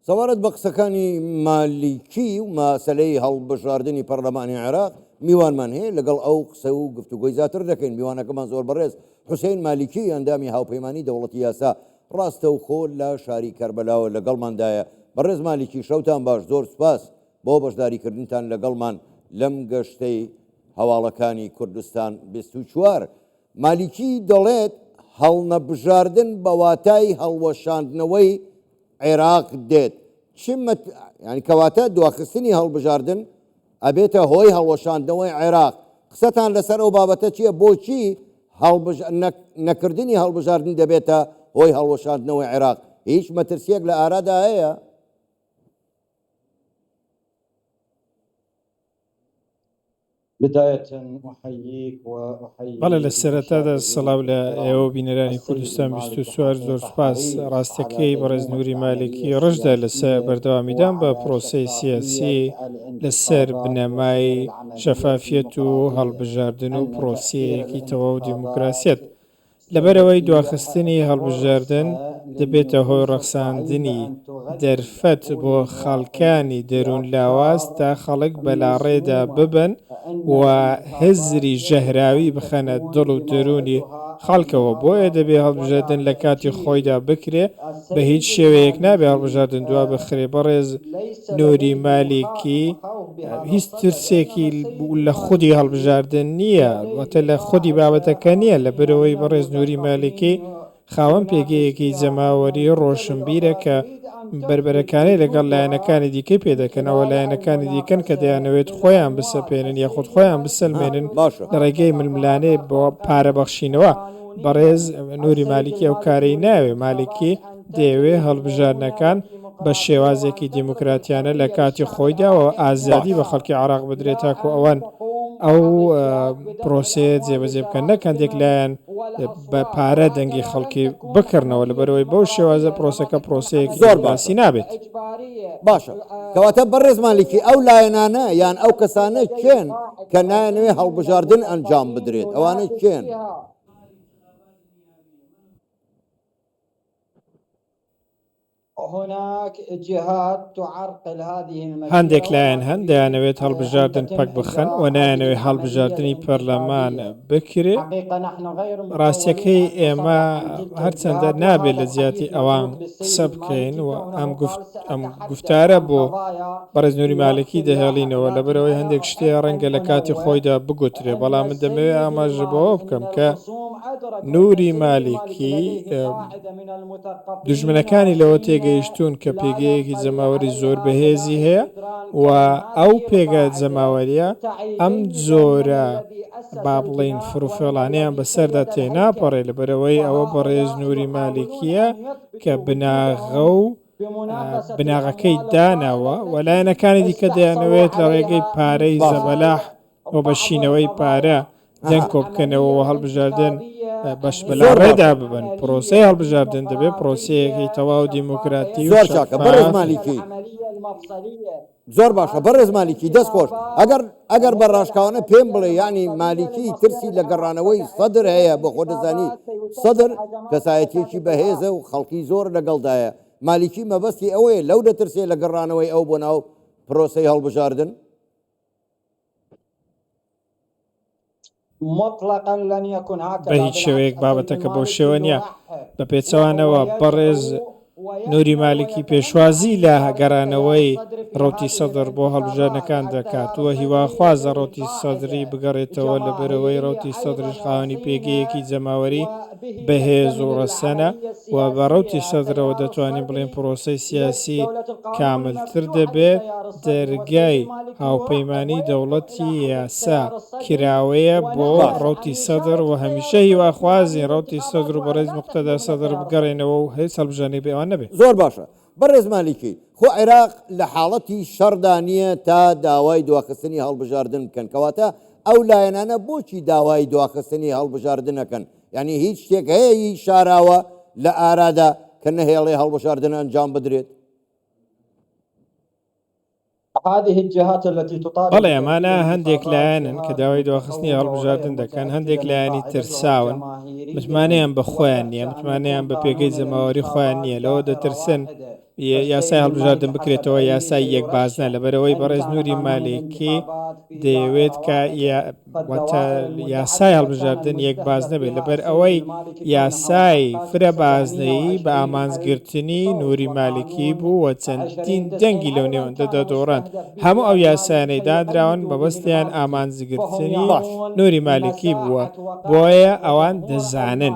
سەوارەت بە قسەکانی مالیکی و ماسەلەی هەڵبژاردننی پەرلەمانی عێراق میوانمان هەیە لەگەڵ ئەو قسە و گفتوگۆی زیاتر دەکەین. میوانەکەمان زۆر بەڕێز حوسێن مالیکی ئەندامی هاوپەیمانی دەوڵەتی یاسا ڕاستە و خۆ لە شاری کەربەلاوە لەگەڵماندایە. بەڕێز مالیکی شەوتان باش، زۆر سوپاس بۆ بەشداریکردنتان لەگەڵمان لەم گەشتەی هەواڵەکانی کوردستان 24. مالیکی دەڵێت هەڵنەبژاردن بە واتای هەڵوەشاندنەوەی عێراق دێت. ینی کەواتە دواخستنی هەڵبژاردن ئەبێتە هۆی هەڵوەشاندنەوەی عێراق. قسەتان لەسەر ئەو بابەتە چییە؟ بۆچی نەکردنی هەڵبژاردن دەبێتە هۆی هەڵوەشاندنەوەی عێراق؟ هیچ مەترسیەک لە ئارادا هەیە؟ بەڵێ لە سەرەتادا سەڵاو لە ئێوە بینەرانی کوردستان 24 زۆر سوپاس. ڕاستەکەی بەڕێز نووری مالێکی ڕژدا لەسەر بەردەوامیدان بە پرۆسەی سیاسی لەسەر بنەمای شەفافیەت و هەڵبژاردن و پرۆسەیەکی تەواو دیموکراسیەت. لەبەرەوەی دواخستنی هەڵبژاردن دەبێتە هۆی ڕەخساندنی دەرفەت بۆ خەڵکانی دەروون لاواز تا خەڵک بەلاڕێدا ببن و هزری ژەهراوی بخەنە دڵ و دەرونی خەڵکەوە. بۆیە دەبێ هەڵبژاردن لە کاتی خۆیدا بکرێ، بە هیچ شێوەیەک نابێ هەڵبژاردن دوا بخرێ. بەڕێز نووری مالێکی هیچ ترسێکی لە خودی هەڵبژاردن نییە، واتە لە خودی بابەتەکە نییە. لەبەرەوەی بەڕێز نووری مالێکی خاوەن پێگەیەکی جەماوەری ڕۆشنبیرە کە بربەرەکانی لەگەڵ لایەنەکانی دیکەی پێدەکەنەوە، لایەنەکانی دیکەن کە دەیانەوێت خۆیان بسەپێنن یاخود خۆیان بسەلمێنن لە ڕێگەی ململانەی بۆ پارەبەخشینەوە. بەڕێز نووری مالکی ئەو کارەی ناوێ. مالکی دەیەوێ هەڵبژاردنەکان بە شێوازێکی دیموکراتیانە لە کاتی خۆیداوە ئازادی بە خەڵکی عێراق بدرێت تاکو ئەوان ئەو پرۆسەیە جێبەجێ بکەن، نەک هەندێک لایەن بە پارە دەنگی خەڵکی بکردنەوە. لەبەرەوەی بەو شێوازە پرۆسەکە پرۆسەیەکی زۆر باسی نابێت. باشە، کەواتە بەڕێز مالکی ئەو لایەنانە یان ئەو کەسانە چێن کە نایەنەوێ هەڵبژاردن ئەنجام بدرێت؟ ئەوانە چێن؟ هەندێک لایەن دەیانەوێت هەڵبژاردن پەک بخەن و نایەنەوەی هەڵبژاردننی پەرلەمان بکرێ. ڕاستیەکەی ئێمە هەرچەندە نابێت لە زیاتی ئەوان قسە بکەین و ئەم گفتارە بۆ بەڕێز نووری مالکی دەهێڵینەوە، لەبەرەوەی هەندێک شتەیە ڕەنگە لە کاتی خۆیدا بگوترێ. بەڵام من دەمەوێت ئاماژە بەوە بکەم کە نووری مالکی دوژمنەکانی لەوە تێگەیشتون کە پێگەیەکی جەماوەری زۆر بەهێزی هەیە و ئەو پێگە جەماوەریە ئەم جۆرە با بڵین فروفێڵانیان بەسەردا تێناپەڕێ. لەبەرەوەی ئەوە بەڕێز نووری مالکیە کە بناغە و بناغەکەی داناوە و لایەنەکانی دیکە دەیانەوێت لە ڕێگەی پارەی زەبەلاح و بەشینەوەی پارە دەنگ کۆبکەنەوە و هەڵبژاردن بەش بەلا ڕێدا ببن. پرۆسەی هەڵبژاردن دەبێت پرۆسەیەکی تەواو دیموکراتی و بەڕێز مالکی زۆر باشە. بەڕێز مالکی دەست خۆش، ئەگەر بە ڕاشکاوانە پێم بڵێ ینی مالکی ترسی لە گەڕانەوەی سەدر هەیە، بە خۆ دەزانی سەدر کەسایەتێکی بەهێزە و خەڵکی زۆر لەگەڵدایە. مالکی مەبەستی ئەوەیە لەو دەترسێ لە گەڕانەوەی ئەو بۆ ناو پرۆسەی هەڵبژاردن؟ بە هیچ شێوەیەک بابەتەکە بۆ شێوە نیە. بە پێچەوانەوە بەڕێز نووری مالکی پێشوازی لە گەڕانەوەی ڕۆتی سەدر بۆ هەڵبژاردنەکان دەکات وە هیواخوازە ڕۆتی سەدری بگەڕێتەوە، لەبەرەوەی ڕۆتی سەدرش خاوەنی پێگەیەکی جەماوەری بەهێز و ڕەسەنە و بە ڕۆتی سەدرەوە دەتوانین بڵێن پرۆسەی سیاسی کاملتر دەبێت. دەرگای هاوپەیمانی دەوڵەتی یاسا کراوەیە بۆ ڕۆتی سەدر و هەمیشە هیواخوازی ڕۆتی سەدر و بەڕێز موقتەدا سەدر بگەڕێنەوە و هیچ هەڵبژاردنێک بێوان نەبێت. زۆر باشە. بەڕێز مالکی خۆ عێراق لە حاڵەتی شەڕدا نییە تا داوای دواخستنی هەڵبژاردن بکەن، کەواتە ئەو لایەنانە بۆچی داوای دواخستنی هەڵبژاردن نەکەن؟ یعنی هیچ شتێک هەیە شاراوە لە ئارادا کە نەهێڵێ هەڵبژاردن ئەنجام بدرێت؟ بەڵێ ئەمانە هەندێک لایەنن کە داوای دواخستنی هەڵبژاردن دەکەن، هەندێک لایەنی ترساون، متمانەیان بە خۆیان نییە، متمانەیان بە پێگەی جەماوەری خۆیان نییە، لەوە دەترسن یاسای هەڵبژاردن بکرێتەوە یاسای یەک بازنە لەبەرەوەی بەڕێز نووری مالێکی دەیەوێت کە یاسای هەڵبژاردن یەک بازنە بێت لەبەر ئەوەی یاسای فرە بازنەیی بە ئامانزگرتنی نووری مالکی بوو و چەندین دەنگی لەو نێوەندە دەدۆڕاند هەموو ئەو یاسایانەی دادراون بەبەستیان ئامانزگرتنی نووری مالکی بووە بۆیە ئەوان دەزانن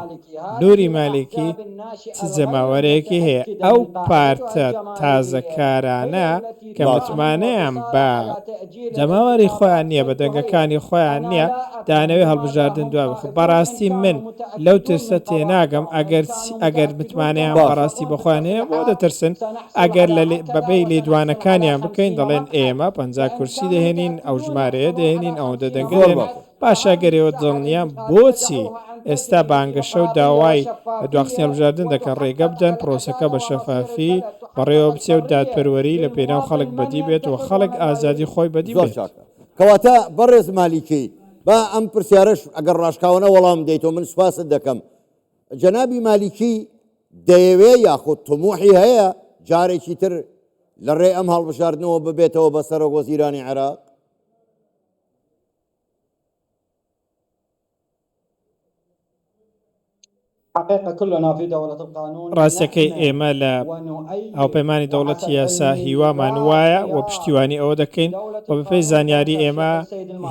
نووری مالکی چ جەماوەرەیەکی هەیە ئەو پارتە تازەکارانە کە متمانەیان بە جەماوەری خۆیان نییە بە دەنگەکانی خۆیان نییە دانەوێ هەڵبژاردن دوای بخ بەڕاستی من لەو ترسە تێناگەم ئەگەر متمانیان بەڕاستی بەخۆیان هەیە بۆ دەترسن ئەگەر بەبێی لێدوانەکانیان بکەین دەڵێن ئێمە 50 کورسی دەهێنین ئەو ژمارەیە دەهێنین ئەوەندە دەنگێن پاشاگەرەوە دڵنیان بۆچی ئێستا بانگەشە و داوای دواخستنی هەڵبژاردن دەکەن ڕێگە بدەن پرۆسەکە بە شەفافی بەڕێوە بچێ و دادپەروەری لە پێناو خەڵک بەدی بێت و خەڵک ئازادی خۆی بەدی بێت کەواتە بەڕێز مالیکی با ئەم پرسیارش ئەگەر ڕاشکاوانە وەڵام دەیتەوە من سوپاست دەکەم جەنابی مالیکی دەیەوێ یاخود تموحی هەیە جارێکی تر لە ڕێ ئەم هەڵبژاردنەوە ببێتەوە بە سەرۆک وەزیرانی عێراق ڕاستەکەی ئێمە لە هاوپەیمانی دەوڵەتی یاسا هیوامان وایە و پشتیوانی ئەوە دەکەین و بەپێی زانیاری ئێمە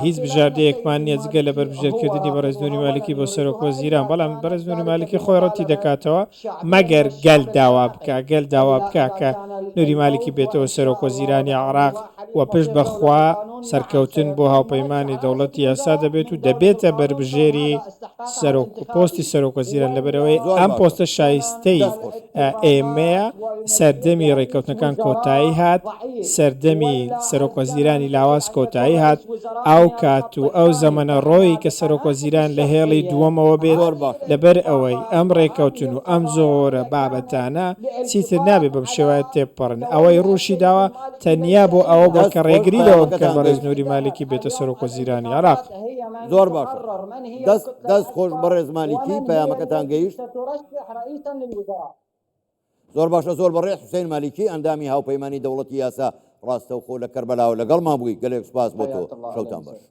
هیچ بژاردەیەکمان نییە جگە لە بەربژێرکردنی بەڕێز نووری مالکی بۆ سەرۆک وەزیران بەڵام بەڕێز نووری مالکی خۆی ڕەتی دەکاتەوە مەگەر گەل داوا بکە کە نووری مالکی بێتەوە سەرۆک وەزیرانی عێراق و پشت بەخوا سەرکەوتن بۆ هاوپەیمانی دەوڵەتی یاسا دەبێت و دەبێتە بربژێری پۆستی سەرۆک وەزیران لەبەرەوەی ئەم پۆستە شایستەی ئێمەیە سەردەمی ڕێککەوتنەکان کۆتایی هات سەردەمی سەرۆک وەزیرانی لاواز کۆتایی هات ئەو کات و ئەو زەمەنە ڕۆی کە سەرۆک وەزیران لە هێڵی دووەمەوە بێت لەبەر ئەوەی ئەم ڕێککەوتن و ئەم زۆرە بابەتانە چیتر نابێت بەم شێوایە تێپەڕن ئەوەی ڕووشی داوە تەنیا بۆ ئەوە بۆ کە ڕێگری لەوە بکەن بەڕێز نووری مالکی بێتە سەرۆک وەزیرانی عێراق زۆر باشە دەست خۆش بەڕێز مالیکی پەیامەکەتان گەیشت زۆر باشە زۆر بەڕێز حوسێن مالیکی ئەندامی هاوپەیمانی دەوڵەتی یاسا ڕاستەوخۆ لە کەربەلاوە لەگەڵمان بووی گەلێک سوپاس بۆ تۆ شەوتان باش